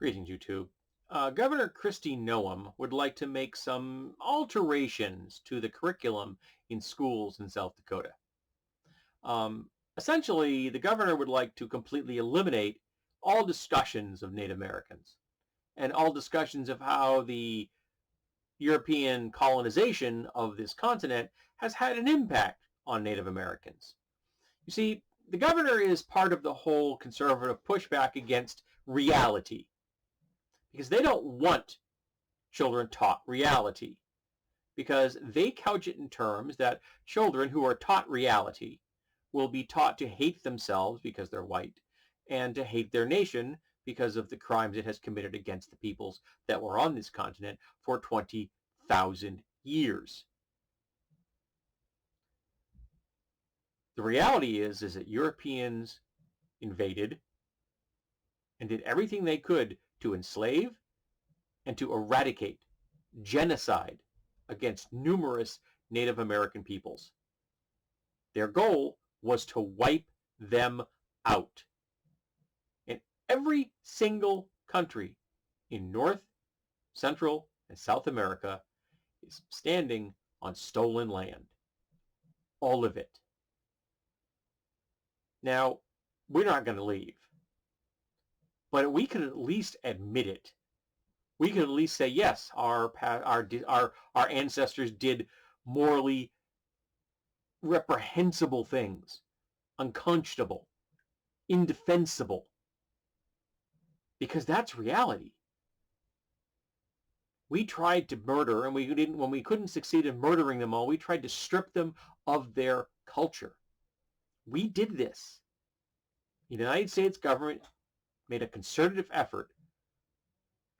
Greetings, YouTube. Governor Kristi Noem would like to make some alterations to the curriculum in schools in South Dakota. Essentially, the governor would like to completely eliminate all discussions of Native Americans and all discussions of how the European colonization of this continent has had an impact on Native Americans. You see, the governor is part of the whole conservative pushback against reality, because they don't want children taught reality, because they couch it in terms that children who are taught reality will be taught to hate themselves because they're white and to hate their nation because of the crimes it has committed against the peoples that were on this continent for 20,000 years. The reality is that Europeans invaded and did everything they could to enslave and to eradicate genocide against numerous Native American peoples. Their goal was to wipe them out. And every single country in North, Central, and South America is standing on stolen land. All of it. Now, we're not going to leave, but we could at least admit it. We could at least say, yes, our ancestors did morally reprehensible things, unconscionable, indefensible, because that's reality. We tried to murder, and when we couldn't succeed in murdering them all, we tried to strip them of their culture. We did this. The United States government made a concerted effort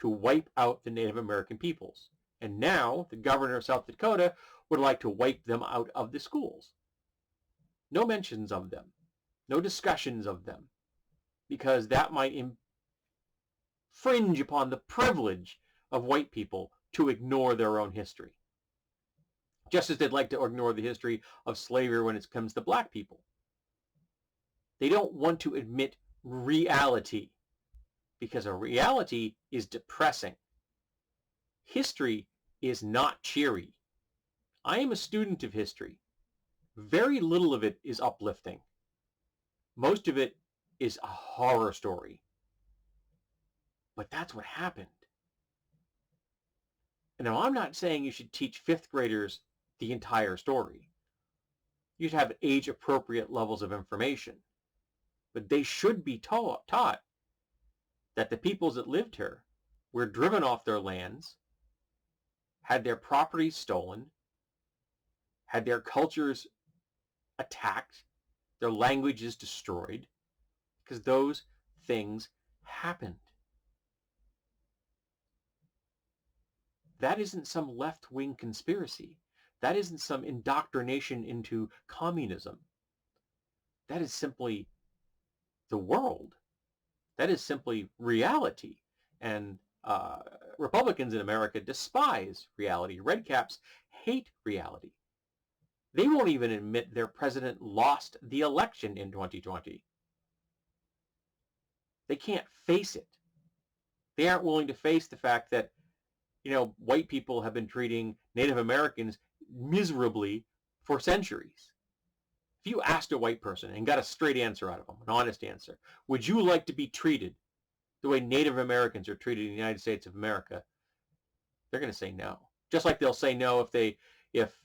to wipe out the Native American peoples. And now the governor of South Dakota would like to wipe them out of the schools. No mentions of them. No discussions of them. Because that might infringe upon the privilege of white people to ignore their own history. Just as they'd like to ignore the history of slavery when it comes to black people. They don't want to admit reality, because a reality is depressing. History is not cheery. I am a student of history. Very little of it is uplifting. Most of it is a horror story. But that's what happened. And now, I'm not saying you should teach fifth graders the entire story. You should have age-appropriate levels of information. But they should be taught that the peoples that lived here were driven off their lands, had their properties stolen, had their cultures attacked, their languages destroyed, because those things happened. That isn't some left-wing conspiracy. That isn't some indoctrination into communism. That is simply the world. That is simply reality. And Republicans in America despise reality. Redcaps hate reality. They won't even admit their president lost the election in 2020. They can't face it. They aren't willing to face the fact that, white people have been treating Native Americans miserably for centuries. If you asked a white person and got a straight answer out of them, an honest answer, would you like to be treated the way Native Americans are treated in the United States of America? They're going to say no. Just like they'll say no if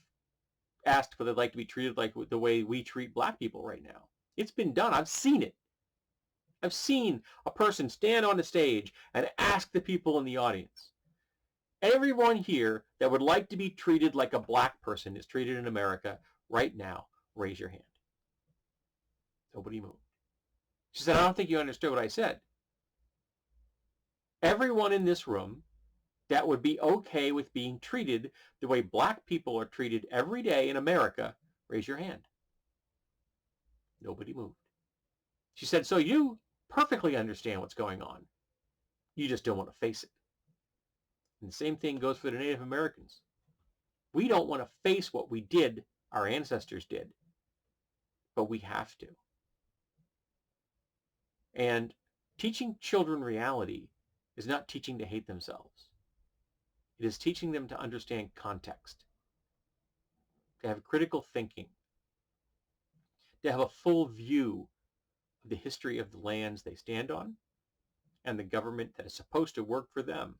asked if they'd like to be treated like the way we treat black people right now. It's been done. I've seen it. I've seen a person stand on the stage and ask the people in the audience, everyone here that would like to be treated like a black person is treated in America right now, raise your hand. Nobody moved. She said, I don't think you understood what I said. Everyone in this room that would be okay with being treated the way black people are treated every day in America, raise your hand. Nobody moved. She said, so you perfectly understand what's going on. You just don't want to face it. And the same thing goes for the Native Americans. We don't want to face what we did, our ancestors did, but we have to. And teaching children reality is not teaching to hate themselves. It is teaching them to understand context, to have critical thinking, to have a full view of the history of the lands they stand on and the government that is supposed to work for them.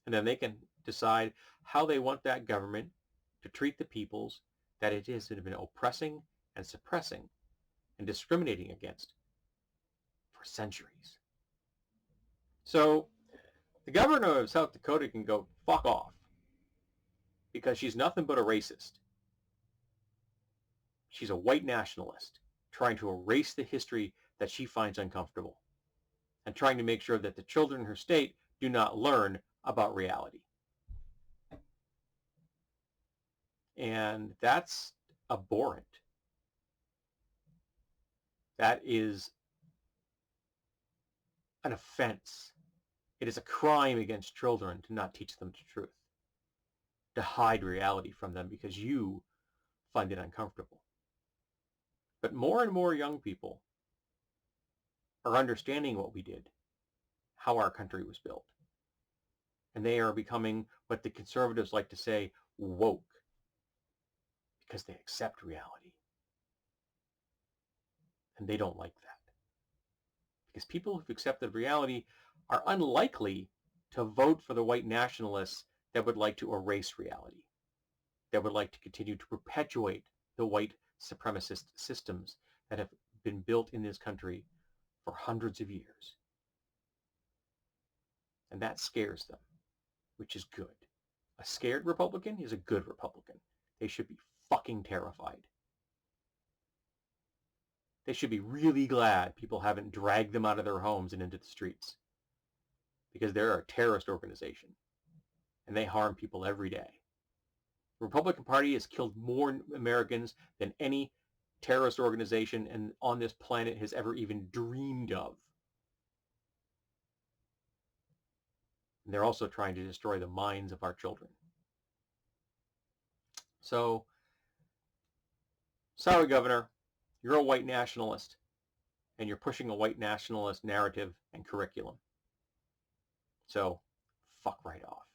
And then they can decide how they want that government to treat the peoples that it has been oppressing and suppressing and discriminating against for centuries. So the governor of South Dakota can go fuck off because she's nothing but a racist. She's a white nationalist trying to erase the history that she finds uncomfortable and trying to make sure that the children in her state do not learn about reality. And that's abhorrent. That is an offense. It is a crime against children to not teach them the truth, to hide reality from them because you find it uncomfortable. But more and more young people are understanding what we did, how our country was built. And they are becoming what the conservatives like to say, woke, because they accept reality. And they don't like that. Because people who've accepted reality are unlikely to vote for the white nationalists that would like to erase reality, that would like to continue to perpetuate the white supremacist systems that have been built in this country for hundreds of years. And that scares them, which is good. A scared Republican is a good Republican. They should be fucking terrified. They should be really glad people haven't dragged them out of their homes and into the streets. Because they're a terrorist organization. And they harm people every day. The Republican Party has killed more Americans than any terrorist organization on this planet has ever even dreamed of. And they're also trying to destroy the minds of our children. So, sorry, Governor, you're a white nationalist, and you're pushing a white nationalist narrative and curriculum. So, fuck right off.